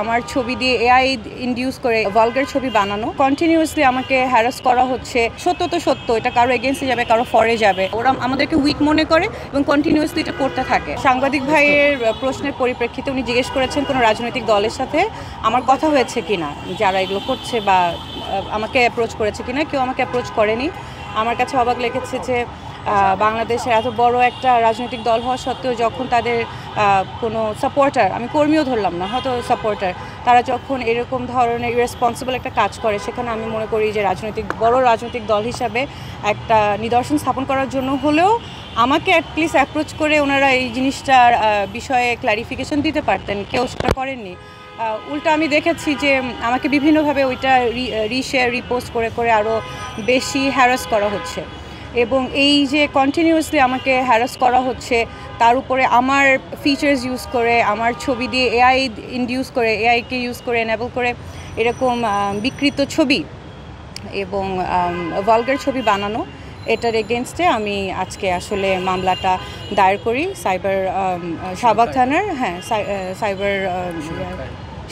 আমার ছবি দিয়ে এআই ইনডিউস করে ভালগার ছবি বানানো, কন্টিনিউয়াসলি আমাকে হ্যারাস করা হচ্ছে। সত্য তো সত্য, এটা কারো এগেইনস্টে যাবে, কারো ফরে যাবে। ওরা আমাদেরকে উইক মনে করে এবং কন্টিনিউয়াসলি এটা করতে থাকে। সাংবাদিক ভাইয়ের প্রশ্নের পরিপ্রেক্ষিতে উনি জিজ্ঞেস করেছেন কোনো রাজনৈতিক দলের সাথে আমার কথা হয়েছে কিনা, যারা এগুলো করছে বা আমাকে অ্যাপ্রোচ করেছে কিনা। কেউ আমাকে অ্যাপ্রোচ করেনি। আমার কাছে অবাক লেগেছে যে বাংলাদেশের এত বড় একটা রাজনৈতিক দল হওয়া সত্ত্বেও যখন তাদের কোনো সাপোর্টার, আমি কর্মীও ধরলাম না, হয়তো সাপোর্টার, তারা যখন এরকম ধরনের ইরেসপন্সিবল একটা কাজ করে, সেখানে আমি মনে করি যে বড় রাজনৈতিক দল হিসাবে একটা নিদর্শন স্থাপন করার জন্য হলেও আমাকে অ্যাটলিস্ট অ্যাপ্রোচ করে ওনারা এই জিনিসটার বিষয়ে ক্ল্যারিফিকেশন দিতে পারতেন। কেউ সেটা করেননি। উল্টা আমি দেখেছি যে আমাকে বিভিন্নভাবে ওইটা রিশেয়ার রিপোস্ট করে করে আরও বেশি হ্যারাস করা হচ্ছে। এবং এই যে কন্টিনিউয়াসলি আমাকে হ্যারাস করা হচ্ছে, তার উপরে আমার ফিচার্স ইউজ করে, আমার ছবি দিয়ে এআই ইনডিউস করে, এআইকে ইউজ করে এনেবল করে এরকম বিকৃত ছবি এবং ভালগার ছবি বানানো, এটার এগেনস্টে আমি আজকে আসলে মামলাটা দায়ের করি শাহবাগ থানার সাইবার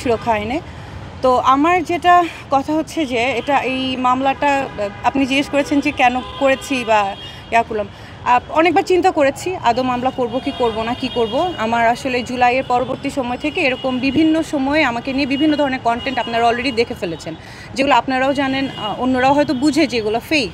সুরক্ষা আইনে। তো আমার যেটা কথা হচ্ছে যে এই মামলাটা আপনি জিজ্ঞেস করেছেন যে কেন করেছি বা করলাম, অনেকবার চিন্তা করেছি আদৌ মামলা করব কি করব না, কি করব। আমার আসলে জুলাইয়ের পরবর্তী সময় থেকে এরকম বিভিন্ন সময়ে আমাকে নিয়ে বিভিন্ন ধরনের কন্টেন্ট আপনারা অলরেডি দেখে ফেলেছেন, যেগুলো আপনারাও জানেন, অন্যরাও হয়তো বুঝে যেগুলো ফেক।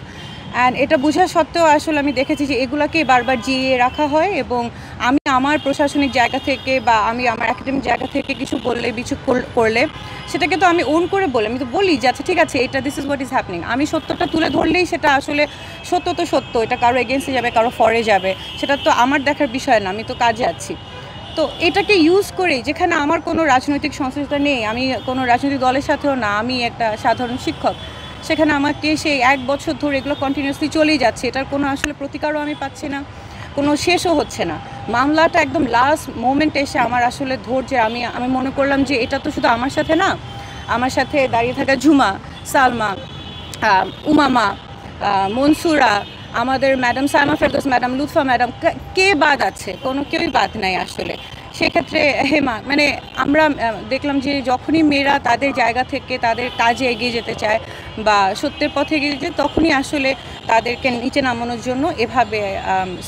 অ্যান্ড এটা বোঝা সত্ত্বেও আসলে আমি দেখেছি যে এগুলোকে বারবার জিইয়ে রাখা হয় এবং আমি আমার প্রশাসনিক জায়গা থেকে বা আমি আমার একাডেমিক জায়গা থেকে কিছু বললে কিছু করলে সেটাকে তো আমি ওন করে বলি, আমি তো বলি যে আচ্ছা ঠিক আছে, এটা this is what is happening. আমি সত্যটা তুলে ধরলেই সেটা আসলে সত্য তো সত্য, এটা কারো এগেইনস্টে যাবে, কারো ফরে যাবে, সেটা তো আমার দেখার বিষয় না, আমি তো কাজে আছি। তো এটাকে ইউজ করে, যেখানে আমার কোনো রাজনৈতিক সংশ্লিষ্টতা নেই, আমি কোনো রাজনৈতিক দলের সাথেও না, আমি একটা সাধারণ শিক্ষক, সেখানে আমাকে সেই 1 বছর ধরে এগুলো কন্টিনিউয়াসলি চলেই যাচ্ছে। এটার কোনো আসলে প্রতিকারও আমি পাচ্ছি না, কোনো শেষও হচ্ছে না। মামলাটা একদম লাস্ট মোমেন্টে এসে আমার আসলে ধৈর্যে আমি মনে করলাম যে এটা তো শুধু আমার সাথে না, আমার সাথে দাঁড়িয়ে থাকা ঝুমা, সালমা, উমামা, মনসুরা, আমাদের madam Saima Ferdous madam, Lutfa madam, কে বাদ আছে? কোনো কেউই বাদ নাই আসলে। সেক্ষেত্রে হেমা, মানে আমরা দেখলাম যে যখনই মেয়েরা তাদের জায়গা থেকে তাদের কাজে এগিয়ে যেতে চায় বা সত্যের পথে এগিয়ে যেতে, তখনই আসলে তাদেরকে নিচে নামানোর জন্য এভাবে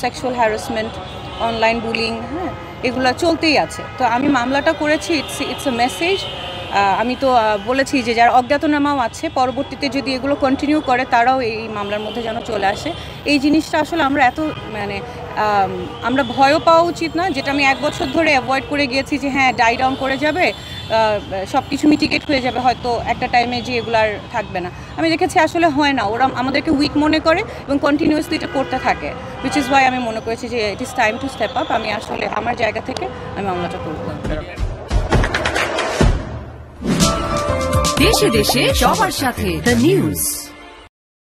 সেক্সুয়াল হ্যারাসমেন্ট, অনলাইন বুলিং, এগুলো চলতেই আছে। তো আমি মামলাটা করেছি, ইটস এ মেসেজ। আমি তো বলেছি যে যারা অজ্ঞাতনামাও আছে, পরবর্তীতে যদি এগুলো কন্টিনিউ করে তারাও এই মামলার মধ্যে যেন চলে আসে। এই জিনিসটা আসলে আমরা ভয়ও পাওয়া উচিত না, যেটা আমি 1 বছর ধরে অ্যাভয়েড করে গিয়েছি যে হ্যাঁ ডাই ডাউন করে যাবে, সব কিছু মিটিগেট হয়ে যাবে, হয়তো একটা টাইমে যে এগুলো আর থাকবে না। আমি দেখেছি আসলে হয় না, ওরা আমাদেরকে উইক মনে করে এবং কন্টিনিউয়াসলি এটা করতে থাকে, হুইচ ইজ ওয়াই আমি মনে করেছি যে it is time to step up. আমি আসলে আমার জায়গা থেকে আমি মামলাটা করব। দেশে দেশে সবার সাথে দ্য নিউজ।